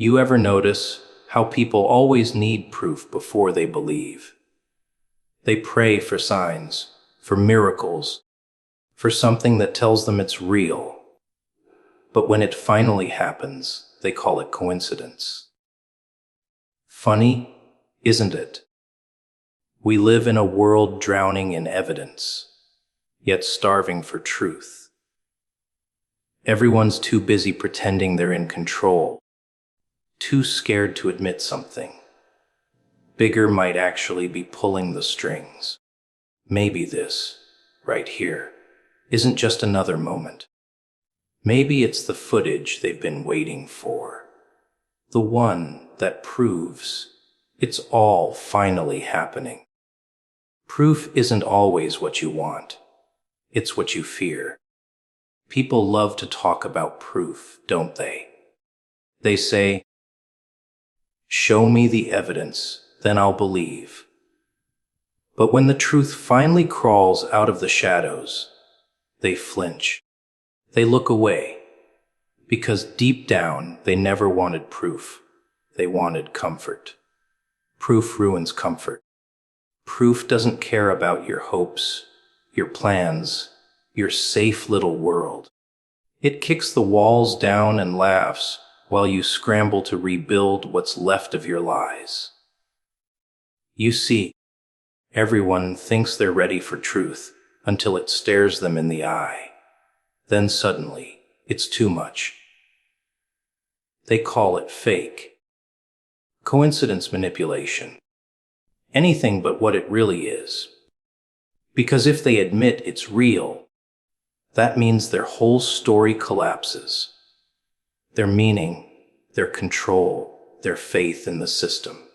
You ever notice how people always need proof before they believe? They pray for signs, for miracles, for something that tells them it's real. But when it finally happens, they call it coincidence. Funny, isn't it? We live in a world drowning in evidence, yet starving for truth. Everyone's too busy pretending they're in control, too scared to admit something. Bigger might actually be pulling the strings. Maybe this, right here, isn't just another moment. Maybe it's the footage they've been waiting for. The one that proves it's all finally happening. Proof isn't always what you want. It's what you fear. People love to talk about proof, don't they? They say, "Show me the evidence, then I'll believe." But when the truth finally crawls out of the shadows, they flinch. They look away, because deep down they never wanted proof. They wanted comfort. Proof ruins comfort. Proof doesn't care about your hopes, your plans, your safe little world. It kicks the walls down and laughs while you scramble to rebuild what's left of your lies. You see, everyone thinks they're ready for truth until it stares them in the eye. Then suddenly, it's too much. They call it fake. Coincidence manipulation. Anything but what it really is. Because if they admit it's real, that means their whole story collapses. Their meaning, their control, their faith in the system.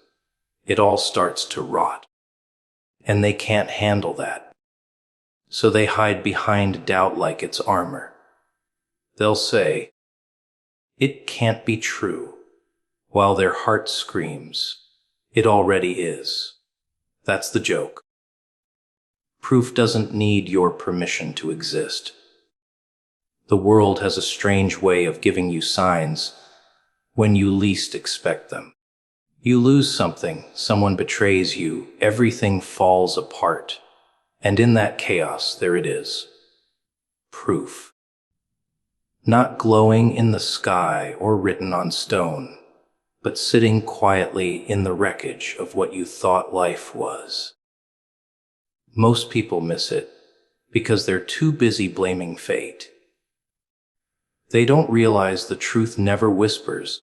It all starts to rot. And they can't handle that. So they hide behind doubt like it's armor. They'll say, "It can't be true," while their heart screams, "It already is." That's the joke. Proof doesn't need your permission to exist. The world has a strange way of giving you signs when you least expect them. You lose something, someone betrays you, everything falls apart. And in that chaos, there it is. Proof. Not glowing in the sky or written on stone, but sitting quietly in the wreckage of what you thought life was. Most people miss it because they're too busy blaming fate. They don't realize the truth never whispers.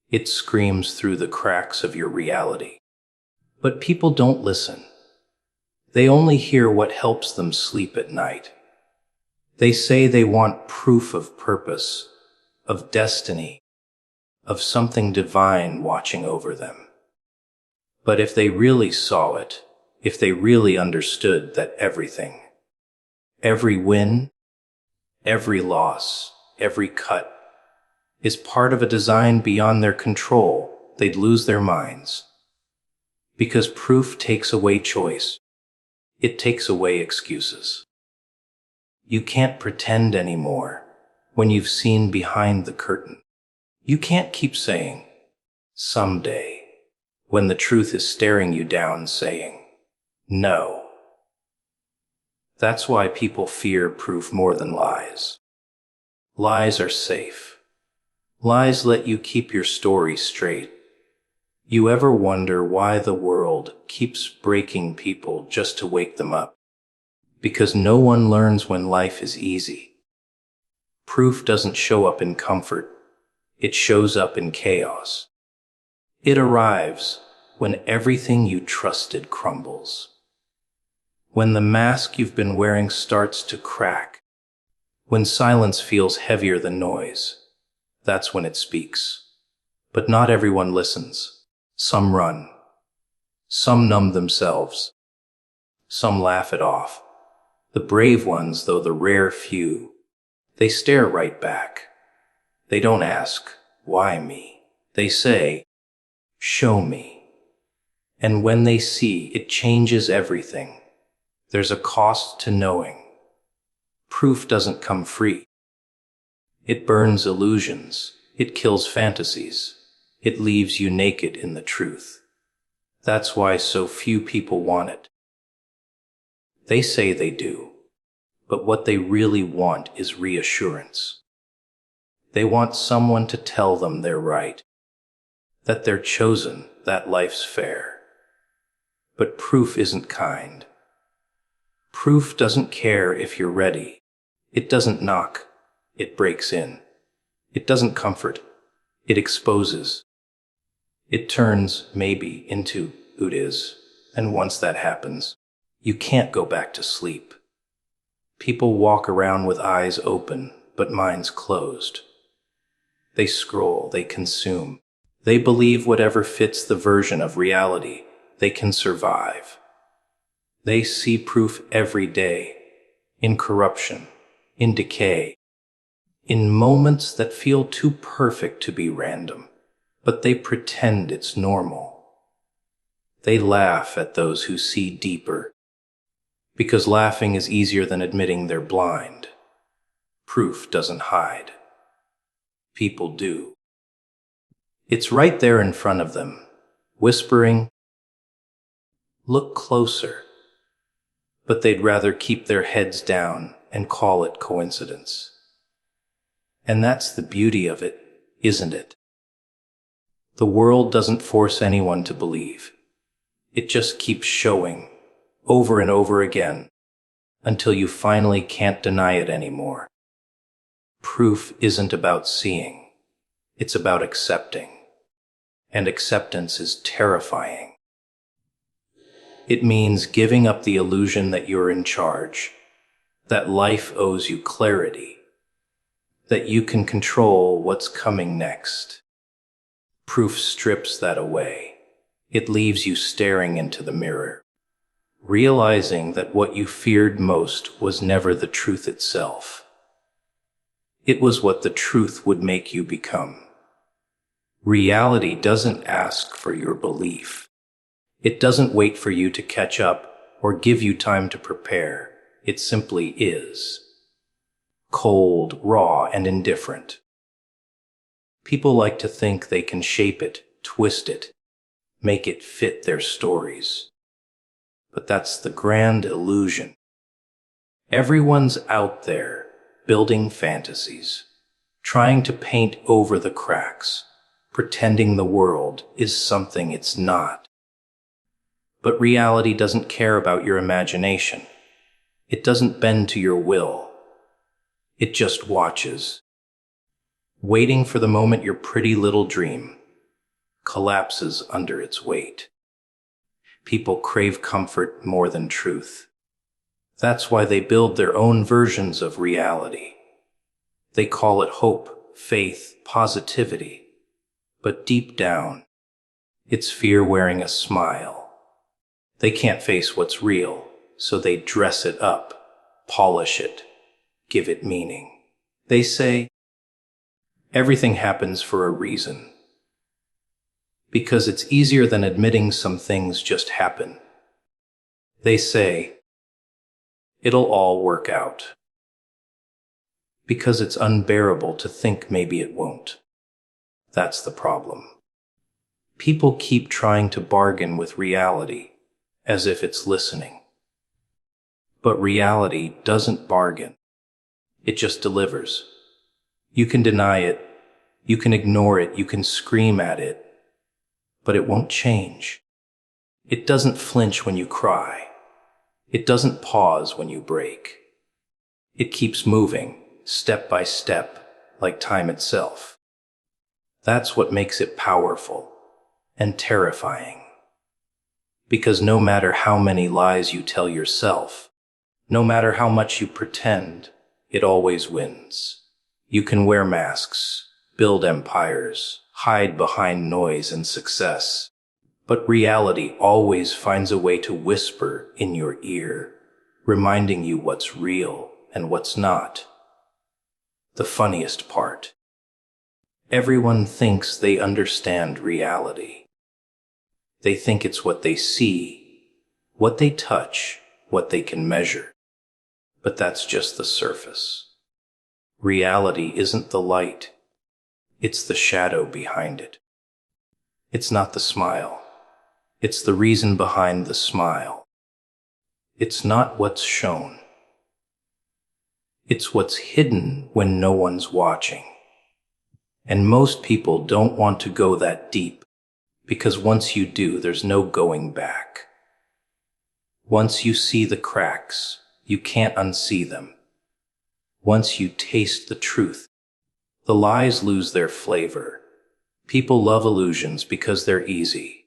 It screams through the cracks of your reality. But people don't listen. They only hear what helps them sleep at night. They say they want proof of purpose, of destiny, of something divine watching over them. But if they really saw it, if they really understood that everything, every win, every loss, every cut, is part of a design beyond their control, they'd lose their minds. Because proof takes away choice. It takes away excuses. You can't pretend anymore when you've seen behind the curtain. You can't keep saying, "Someday," when the truth is staring you down saying, "No." That's why people fear proof more than lies. Lies are safe. Lies let you keep your story straight. You ever wonder why the world keeps breaking people just to wake them up? Because no one learns when life is easy. Proof doesn't show up in comfort. It shows up in chaos. It arrives when everything you trusted crumbles. When the mask you've been wearing starts to crack. When silence feels heavier than noise. That's when it speaks. But not everyone listens. Some run. Some numb themselves. Some laugh it off. The brave ones, though the rare few, they stare right back. They don't ask, "Why me?" They say, "Show me." And when they see, it changes everything. There's a cost to knowing. Proof doesn't come free. It burns illusions. It kills fantasies. It leaves you naked in the truth. That's why so few people want it. They say they do, but what they really want is reassurance. They want someone to tell them they're right, that they're chosen, that life's fair. But proof isn't kind. Proof doesn't care if you're ready. It doesn't knock. It breaks in. It doesn't comfort. It exposes. It turns maybe into who it is, and once that happens, you can't go back to sleep. People walk around with eyes open, but minds closed. They scroll, they consume. They believe whatever fits the version of reality they can survive. They see proof every day, in corruption, in decay, in moments that feel too perfect to be random, but they pretend it's normal. They laugh at those who see deeper, because laughing is easier than admitting they're blind. Proof doesn't hide. People do. It's right there in front of them, whispering, "Look closer." But they'd rather keep their heads down and call it coincidence. And that's the beauty of it, isn't it? The world doesn't force anyone to believe. It just keeps showing, over and over again, until you finally can't deny it anymore. Proof isn't about seeing. It's about accepting. And acceptance is terrifying. It means giving up the illusion that you're in charge, that life owes you clarity, that you can control what's coming next. Proof strips that away. It leaves you staring into the mirror, realizing that what you feared most was never the truth itself. It was what the truth would make you become. Reality doesn't ask for your belief. It doesn't wait for you to catch up or give you time to prepare. It simply is. Cold, raw, and indifferent. People like to think they can shape it, twist it, make it fit their stories. But that's the grand illusion. Everyone's out there, building fantasies, trying to paint over the cracks, pretending the world is something it's not. But reality doesn't care about your imagination. It doesn't bend to your will. It just watches, waiting for the moment your pretty little dream collapses under its weight. People crave comfort more than truth. That's why they build their own versions of reality. They call it hope, faith, positivity. But deep down, it's fear wearing a smile. They can't face what's real, so they dress it up, polish it, give it meaning. They say, everything happens for a reason. Because it's easier than admitting some things just happen. They say, it'll all work out. Because it's unbearable to think maybe it won't. That's the problem. People keep trying to bargain with reality, as if it's listening. But reality doesn't bargain. It just delivers. You can deny it, you can ignore it, you can scream at it, but it won't change. It doesn't flinch when you cry. It doesn't pause when you break. It keeps moving, step by step, like time itself. That's what makes it powerful and terrifying. Because no matter how many lies you tell yourself, no matter how much you pretend, it always wins. You can wear masks, build empires, hide behind noise and success, but reality always finds a way to whisper in your ear, reminding you what's real and what's not. The funniest part. Everyone thinks they understand reality. They think it's what they see, what they touch, what they can measure. But that's just the surface. Reality isn't the light. It's the shadow behind it. It's not the smile. It's the reason behind the smile. It's not what's shown. It's what's hidden when no one's watching. And most people don't want to go that deep, because once you do, there's no going back. Once you see the cracks, you can't unsee them. Once you taste the truth, the lies lose their flavor. People love illusions because they're easy.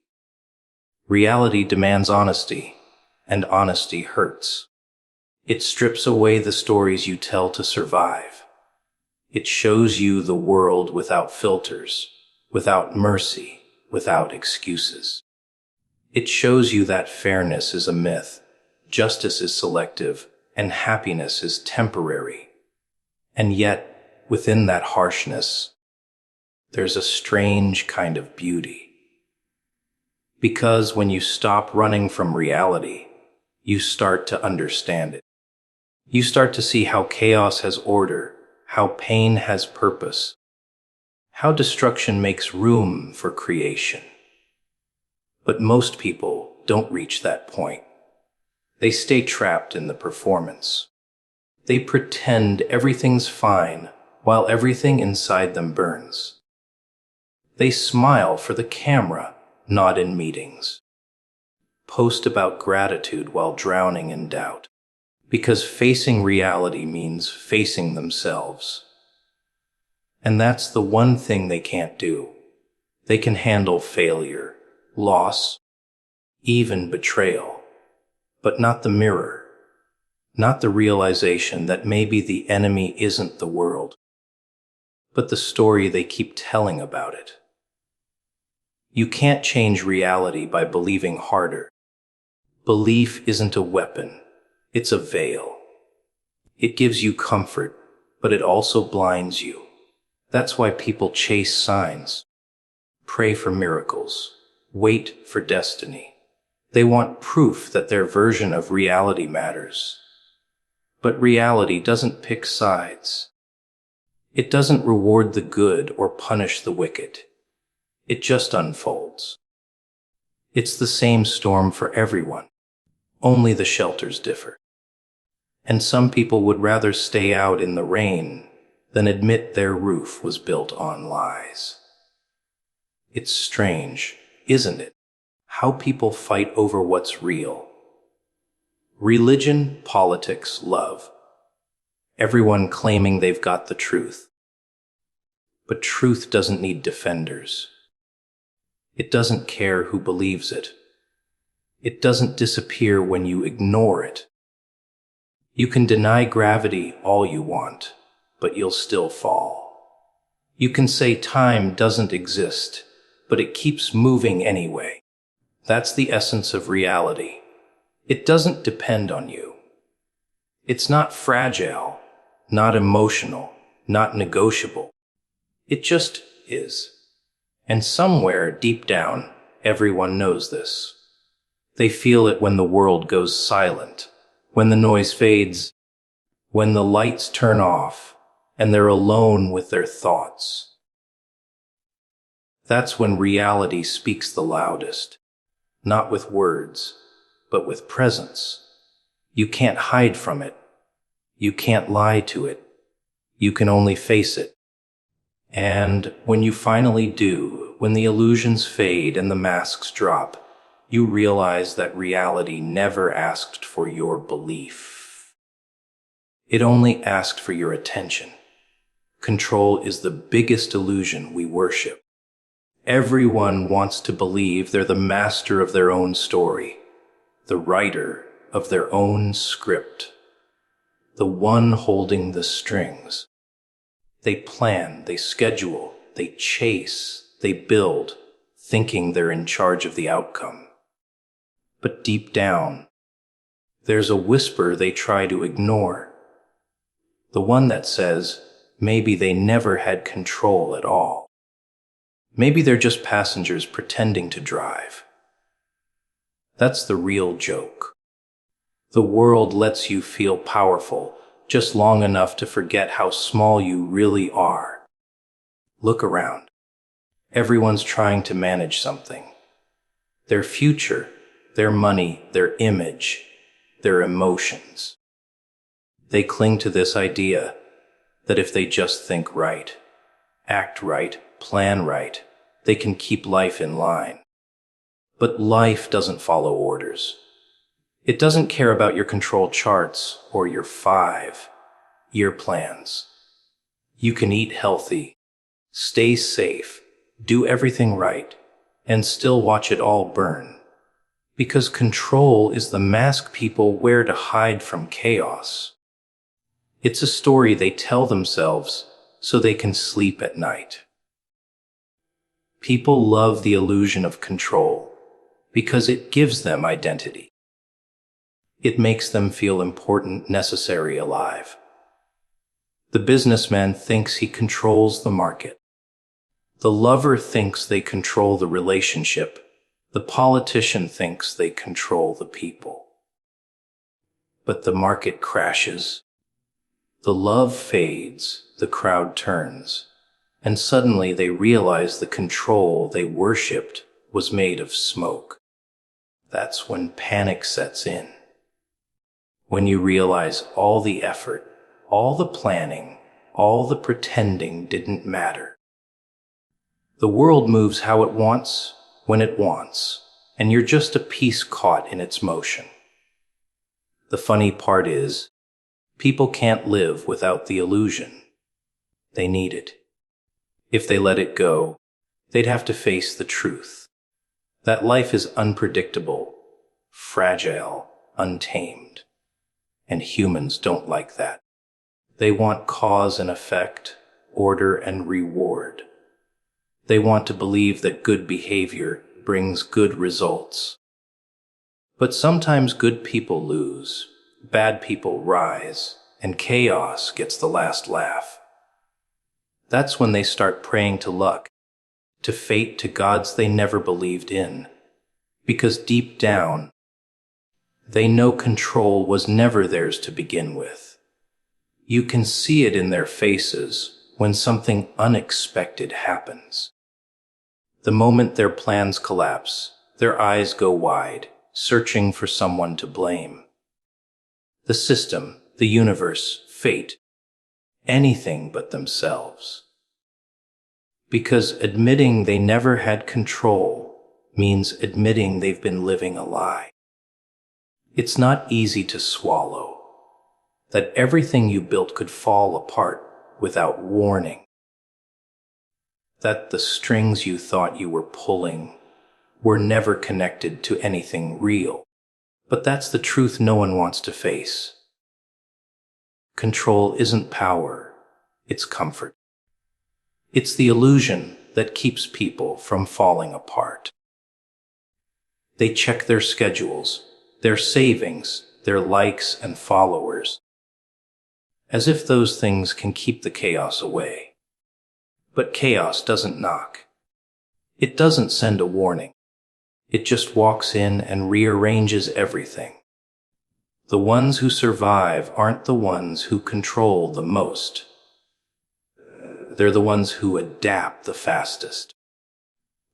Reality demands honesty, and honesty hurts. It strips away the stories you tell to survive. It shows you the world without filters, without mercy, without excuses. It shows you that fairness is a myth, justice is selective, and happiness is temporary. And yet, within that harshness, there's a strange kind of beauty. Because when you stop running from reality, you start to understand it. You start to see how chaos has order, how pain has purpose, how destruction makes room for creation. But most people don't reach that point. They stay trapped in the performance. They pretend everything's fine while everything inside them burns. They smile for the camera, not in meetings. Post about gratitude while drowning in doubt, because facing reality means facing themselves. And that's the one thing they can't do. They can handle failure, loss, even betrayal, but not the mirror, not the realization that maybe the enemy isn't the world, but the story they keep telling about it. You can't change reality by believing harder. Belief isn't a weapon, it's a veil. It gives you comfort, but it also blinds you. That's why people chase signs, pray for miracles, wait for destiny. They want proof that their version of reality matters. But reality doesn't pick sides. It doesn't reward the good or punish the wicked. It just unfolds. It's the same storm for everyone, only the shelters differ. And some people would rather stay out in the rain than admit their roof was built on lies. It's strange, isn't it, how people fight over what's real. Religion, politics, love. Everyone claiming they've got the truth. But truth doesn't need defenders. It doesn't care who believes it. It doesn't disappear when you ignore it. You can deny gravity all you want, but you'll still fall. You can say time doesn't exist, but it keeps moving anyway. That's the essence of reality. It doesn't depend on you. It's not fragile, not emotional, not negotiable. It just is. And somewhere deep down, everyone knows this. They feel it when the world goes silent, when the noise fades, when the lights turn off, and they're alone with their thoughts. That's when reality speaks the loudest, not with words, but with presence. You can't hide from it. You can't lie to it. You can only face it. And when you finally do, when the illusions fade and the masks drop, you realize that reality never asked for your belief. It only asked for your attention. Control is the biggest illusion we worship. Everyone wants to believe they're the master of their own story, the writer of their own script, the one holding the strings. They plan, they schedule, they chase, they build, thinking they're in charge of the outcome. But deep down, there's a whisper they try to ignore. The one that says, maybe they never had control at all. Maybe they're just passengers pretending to drive. That's the real joke. The world lets you feel powerful just long enough to forget how small you really are. Look around. Everyone's trying to manage something. Their future, their money, their image, their emotions. They cling to this idea that if they just think right, act right, plan right, they can keep life in line. But life doesn't follow orders. It doesn't care about your control charts or your 5-year plans. You can eat healthy, stay safe, do everything right, and still watch it all burn. Because control is the mask people wear to hide from chaos. It's a story they tell themselves so they can sleep at night. People love the illusion of control because it gives them identity. It makes them feel important, necessary, alive. The businessman thinks he controls the market. The lover thinks they control the relationship. The politician thinks they control the people. But the market crashes. The love fades, the crowd turns, and suddenly they realize the control they worshipped was made of smoke. That's when panic sets in. When you realize all the effort, all the planning, all the pretending didn't matter. The world moves how it wants, when it wants, and you're just a piece caught in its motion. The funny part is, people can't live without the illusion. They need it. If they let it go, they'd have to face the truth. That life is unpredictable, fragile, untamed. And humans don't like that. They want cause and effect, order and reward. They want to believe that good behavior brings good results. But sometimes good people lose, bad people rise, and chaos gets the last laugh. That's when they start praying to luck, to fate, to gods they never believed in. Because deep down, they know control was never theirs to begin with. You can see it in their faces when something unexpected happens. The moment their plans collapse, their eyes go wide, searching for someone to blame. The system, the universe, fate, anything but themselves. Because admitting they never had control means admitting they've been living a lie. It's not easy to swallow that everything you built could fall apart without warning. That the strings you thought you were pulling were never connected to anything real. But that's the truth no one wants to face. Control isn't power, it's comfort. It's the illusion that keeps people from falling apart. They check their schedules, their savings, their likes and followers, as if those things can keep the chaos away. But chaos doesn't knock. It doesn't send a warning. It just walks in and rearranges everything. The ones who survive aren't the ones who control the most. They're the ones who adapt the fastest.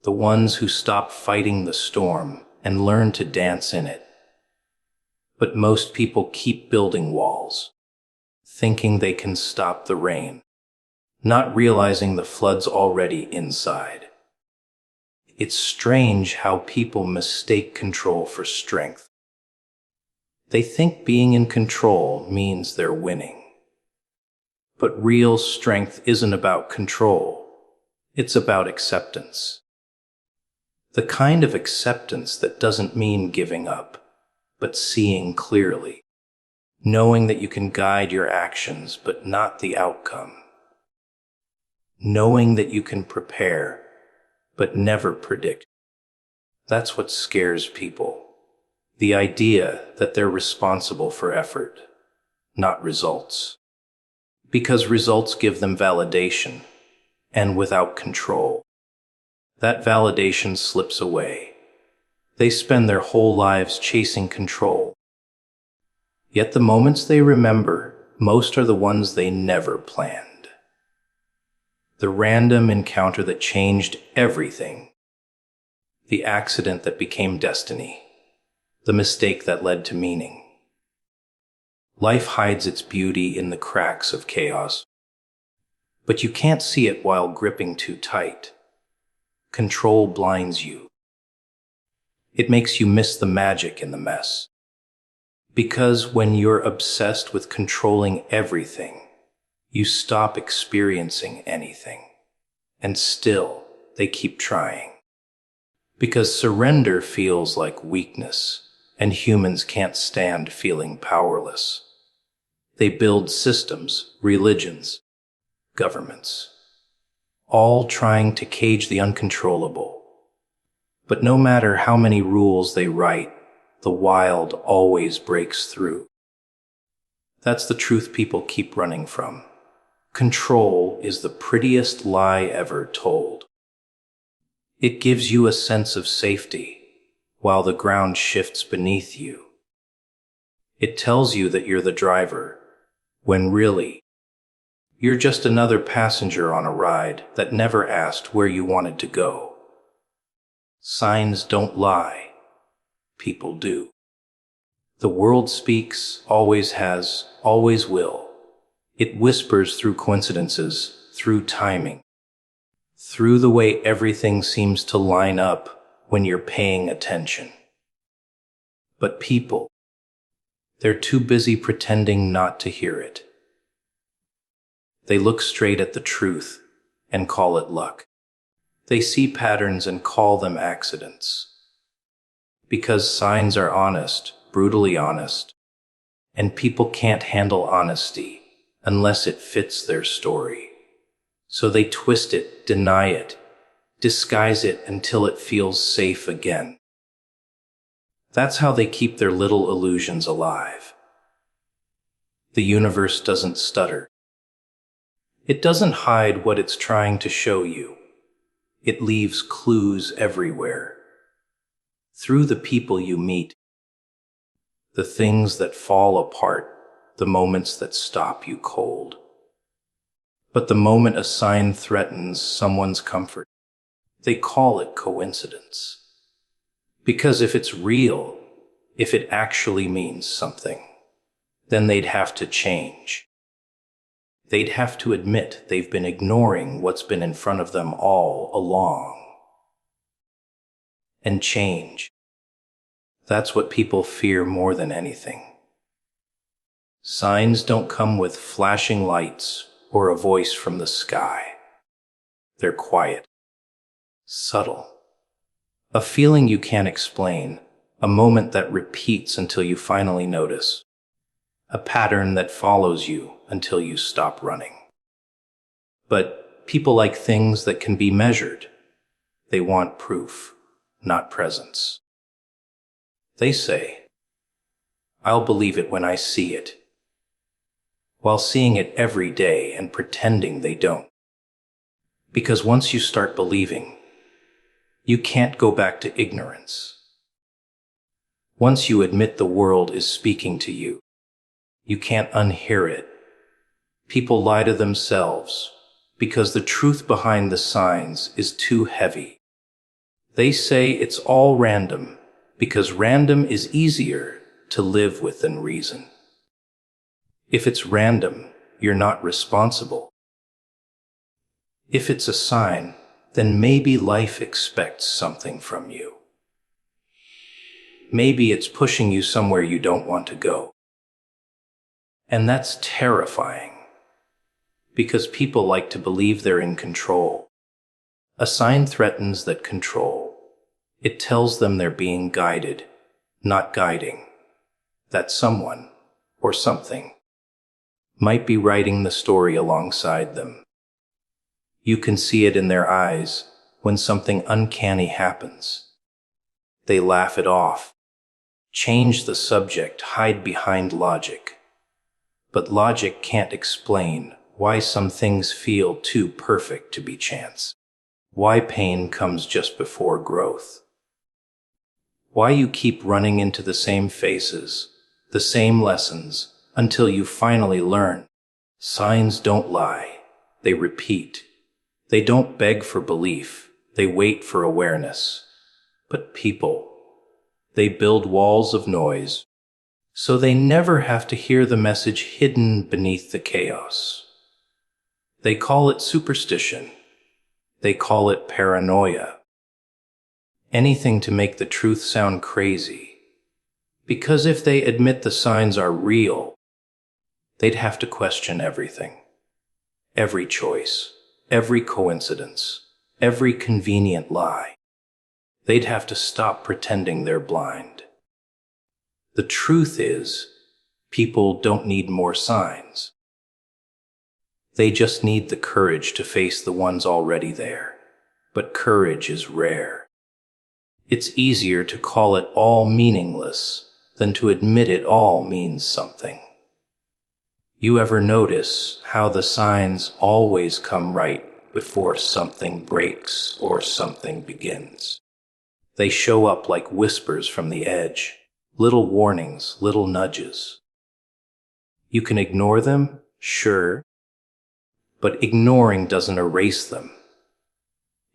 The ones who stop fighting the storm and learn to dance in it. But most people keep building walls, thinking they can stop the rain, not realizing the flood's already inside. It's strange how people mistake control for strength. They think being in control means they're winning. But real strength isn't about control. It's about acceptance. The kind of acceptance that doesn't mean giving up, but seeing clearly. Knowing that you can guide your actions, but not the outcome. Knowing that you can prepare, but never predict. That's what scares people. The idea that they're responsible for effort, not results. Because results give them validation, and without control, that validation slips away. They spend their whole lives chasing control. Yet the moments they remember most are the ones they never planned. The random encounter that changed everything. The accident that became destiny. The mistake that led to meaning. Life hides its beauty in the cracks of chaos. But you can't see it while gripping too tight. Control blinds you. It makes you miss the magic in the mess. Because when you're obsessed with controlling everything, you stop experiencing anything. And still, they keep trying. Because surrender feels like weakness, and humans can't stand feeling powerless. They build systems, religions, governments, all trying to cage the uncontrollable. But no matter how many rules they write, the wild always breaks through. That's the truth people keep running from. Control is the prettiest lie ever told. It gives you a sense of safety while the ground shifts beneath you. It tells you that you're the driver, when really, you're just another passenger on a ride that never asked where you wanted to go. Signs don't lie. People do. The world speaks, always has, always will. It whispers through coincidences, through timing, through the way everything seems to line up when you're paying attention. But people, they're too busy pretending not to hear it. They look straight at the truth and call it luck. They see patterns and call them accidents. Because signs are honest, brutally honest, and people can't handle honesty unless it fits their story. So they twist it, deny it, disguise it until it feels safe again. That's how they keep their little illusions alive. The universe doesn't stutter. It doesn't hide what it's trying to show you. It leaves clues everywhere. Through the people you meet, the things that fall apart, the moments that stop you cold. But the moment a sign threatens someone's comfort, they call it coincidence. Because if it's real, if it actually means something, then they'd have to change. They'd have to admit they've been ignoring what's been in front of them all along. And change. That's what people fear more than anything. Signs don't come with flashing lights or a voice from the sky. They're quiet, subtle. A feeling you can't explain, a moment that repeats until you finally notice. A pattern that follows you until you stop running. But people like things that can be measured. They want proof, not presence. They say, "I'll believe it when I see it," while seeing it every day and pretending they don't. Because once you start believing, you can't go back to ignorance. Once you admit the world is speaking to you, you can't unhear it. People lie to themselves because the truth behind the signs is too heavy. They say it's all random because random is easier to live with than reason. If it's random, you're not responsible. If it's a sign, then maybe life expects something from you. Maybe it's pushing you somewhere you don't want to go. And that's terrifying, because people like to believe they're in control. A sign threatens that control. It tells them they're being guided, not guiding. That someone, or something, might be writing the story alongside them. You can see it in their eyes when something uncanny happens. They laugh it off, change the subject, hide behind logic. But logic can't explain why some things feel too perfect to be chance. Why pain comes just before growth. Why you keep running into the same faces, the same lessons, until you finally learn. Signs don't lie, they repeat. They don't beg for belief, they wait for awareness. But people, they build walls of noise, so they never have to hear the message hidden beneath the chaos. They call it superstition. They call it paranoia. Anything to make the truth sound crazy. Because if they admit the signs are real, they'd have to question everything. Every choice, every coincidence, every convenient lie. They'd have to stop pretending they're blind. The truth is, people don't need more signs. They just need the courage to face the ones already there. But courage is rare. It's easier to call it all meaningless than to admit it all means something. You ever notice how the signs always come right before something breaks or something begins? They show up like whispers from the edge, little warnings, little nudges. You can ignore them, sure, but ignoring doesn't erase them.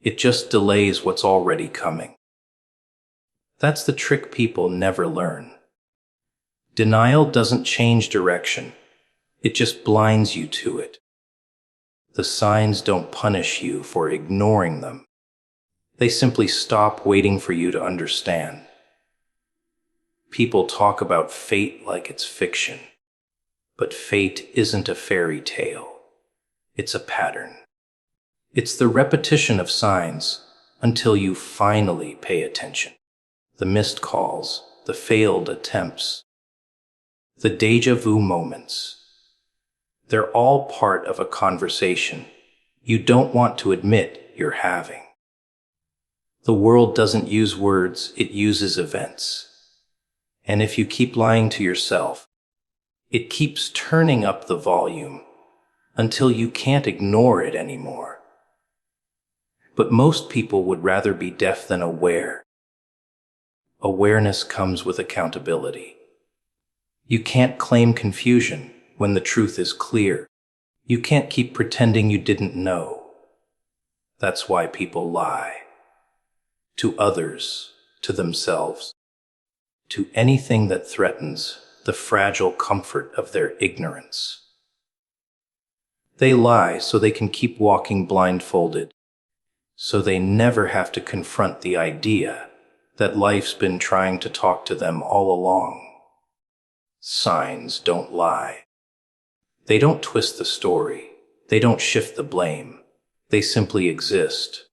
It just delays what's already coming. That's the trick people never learn. Denial doesn't change direction. It just blinds you to it. The signs don't punish you for ignoring them. They simply stop waiting for you to understand. People talk about fate like it's fiction, but fate isn't a fairy tale. It's a pattern. It's the repetition of signs until you finally pay attention. The missed calls, the failed attempts, the déjà vu moments. They're all part of a conversation you don't want to admit you're having. The world doesn't use words, it uses events. And if you keep lying to yourself, it keeps turning up the volume until you can't ignore it anymore. But most people would rather be deaf than aware. Awareness comes with accountability. You can't claim confusion when the truth is clear. You can't keep pretending you didn't know. That's why people lie. To others, to themselves, to anything that threatens the fragile comfort of their ignorance. They lie so they can keep walking blindfolded, so they never have to confront the idea that life's been trying to talk to them all along. Signs don't lie. They don't twist the story. They don't shift the blame. They simply exist.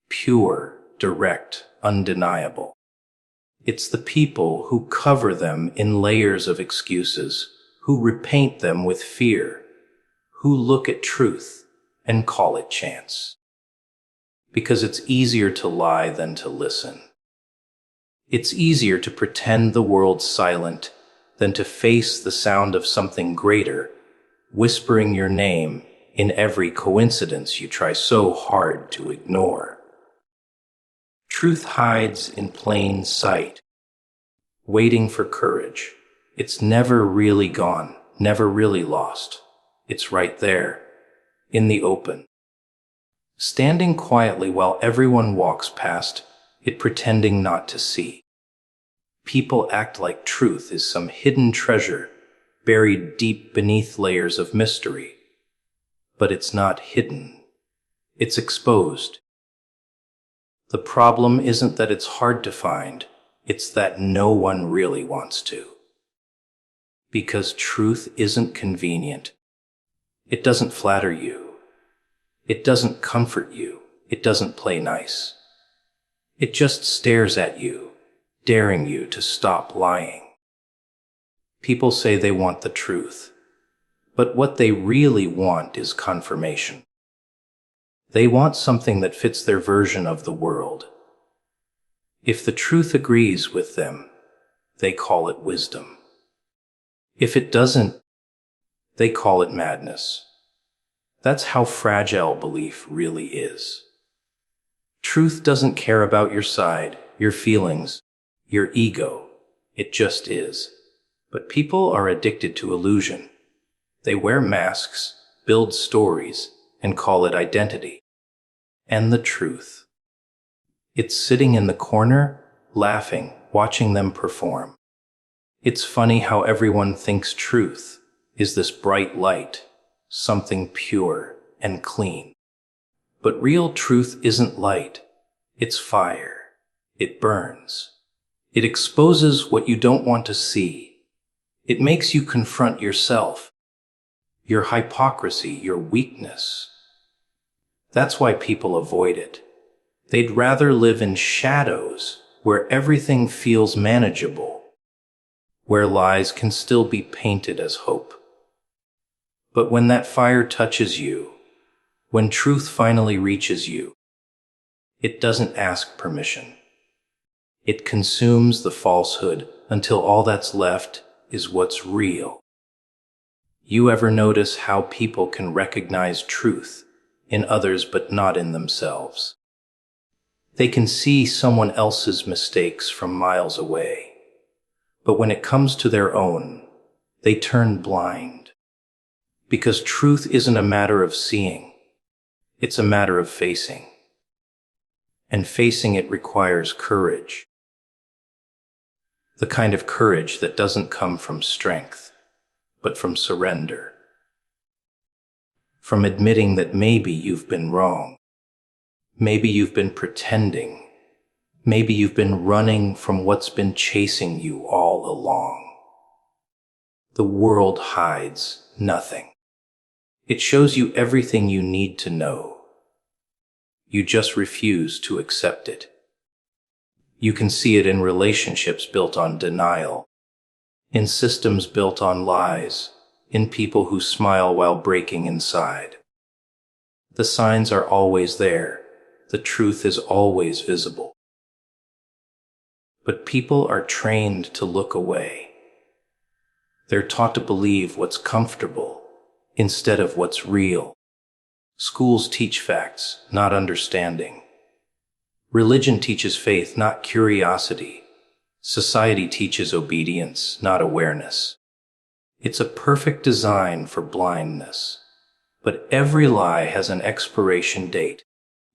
Pure, direct, undeniable. It's the people who cover them in layers of excuses, who repaint them with fear, who look at truth and call it chance. Because it's easier to lie than to listen. It's easier to pretend the world's silent than to face the sound of something greater, whispering your name in every coincidence you try so hard to ignore. Truth hides in plain sight, waiting for courage. It's never really gone, never really lost. It's right there, in the open. Standing quietly while everyone walks past, it pretending not to see. People act like truth is some hidden treasure buried deep beneath layers of mystery. But it's not hidden. It's exposed. The problem isn't that it's hard to find, it's that no one really wants to. Because truth isn't convenient. It doesn't flatter you. It doesn't comfort you. It doesn't play nice. It just stares at you, daring you to stop lying. People say they want the truth, but what they really want is confirmation. They want something that fits their version of the world. If the truth agrees with them, they call it wisdom. If it doesn't, they call it madness. That's how fragile belief really is. Truth doesn't care about your side, your feelings, your ego. It just is. But people are addicted to illusion. They wear masks, build stories, and call it identity. and the truth. It's sitting in the corner, laughing, watching them perform. It's funny how everyone thinks truth is this bright light, something pure and clean. But real truth isn't light. It's fire. It burns. It exposes what you don't want to see. It makes you confront yourself, your hypocrisy, your weakness. That's why people avoid it. They'd rather live in shadows where everything feels manageable, where lies can still be painted as hope. But when that fire touches you, when truth finally reaches you, it doesn't ask permission. It consumes the falsehood until all that's left is what's real. You ever notice how people can recognize truth in others but not in themselves? They can see someone else's mistakes from miles away, but when it comes to their own, they turn blind. Because truth isn't a matter of seeing, it's a matter of facing. And facing it requires courage. The kind of courage that doesn't come from strength, but from surrender. From admitting that maybe you've been wrong. Maybe you've been pretending. Maybe you've been running from what's been chasing you all along. The world hides nothing. It shows you everything you need to know. You just refuse to accept it. You can see it in relationships built on denial, in systems built on lies, in people who smile while breaking inside. The signs are always there. The truth is always visible. But people are trained to look away. They're taught to believe what's comfortable instead of what's real. Schools teach facts, not understanding. Religion teaches faith, not curiosity. Society teaches obedience, not awareness. It's a perfect design for blindness. But every lie has an expiration date.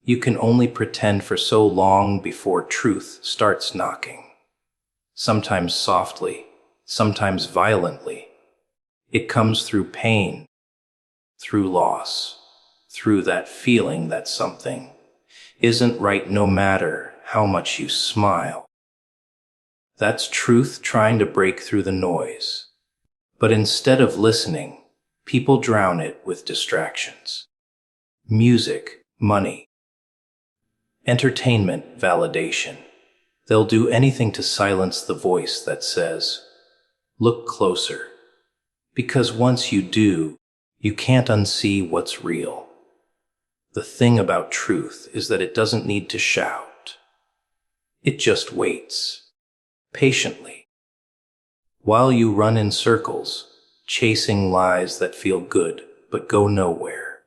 You can only pretend for so long before truth starts knocking. Sometimes softly, sometimes violently. It comes through pain, through loss, through that feeling that something isn't right no matter how much you smile. That's truth trying to break through the noise. But instead of listening, people drown it with distractions. Music, money, entertainment, validation. They'll do anything to silence the voice that says, "Look closer." Because once you do, you can't unsee what's real. The thing about truth is that it doesn't need to shout. It just waits, patiently. While you run in circles, chasing lies that feel good but go nowhere.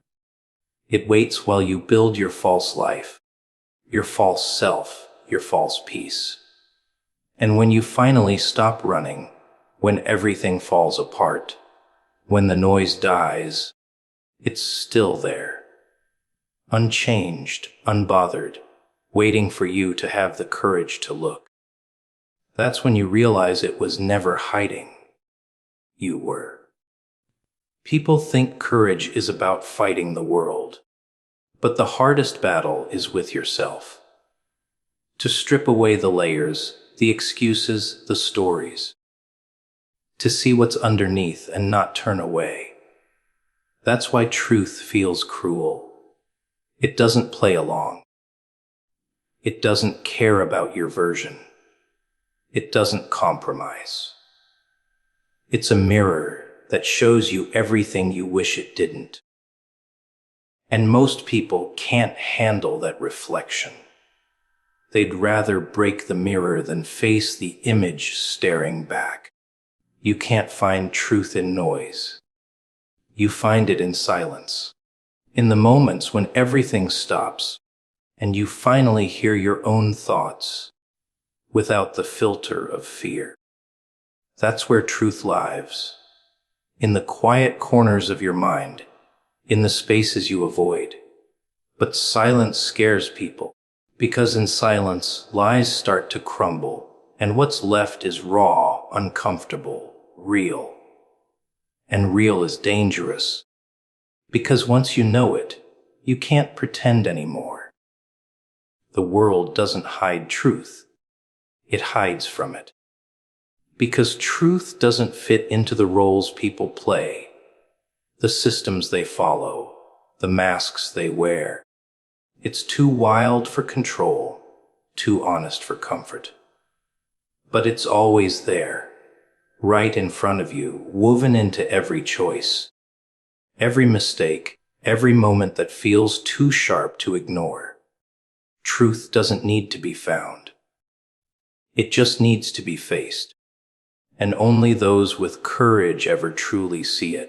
It waits while you build your false life, your false self, your false peace. And when you finally stop running, when everything falls apart, when the noise dies, it's still there. Unchanged, unbothered, waiting for you to have the courage to look. That's when you realize it was never hiding. You were. People think courage is about fighting the world, but the hardest battle is with yourself. To strip away the layers, the excuses, the stories. To see what's underneath and not turn away. That's why truth feels cruel. It doesn't play along. It doesn't care about your version. It doesn't compromise. It's a mirror that shows you everything you wish it didn't. And most people can't handle that reflection. They'd rather break the mirror than face the image staring back. You can't find truth in noise. You find it in silence. In the moments when everything stops and you finally hear your own thoughts without the filter of fear. That's where truth lives. In the quiet corners of your mind, in the spaces you avoid, But silence scares people, because in silence, lies start to crumble, and what's left is raw, uncomfortable, real. And real is dangerous, because once you know it, you can't pretend anymore. The world doesn't hide truth. It hides from it. Because truth doesn't fit into the roles people play, the systems they follow, the masks they wear. It's too wild for control, too honest for comfort. But it's always there, right in front of you, woven into every choice, every mistake, every moment that feels too sharp to ignore. Truth doesn't need to be found. It just needs to be faced. And only those with courage ever truly see it.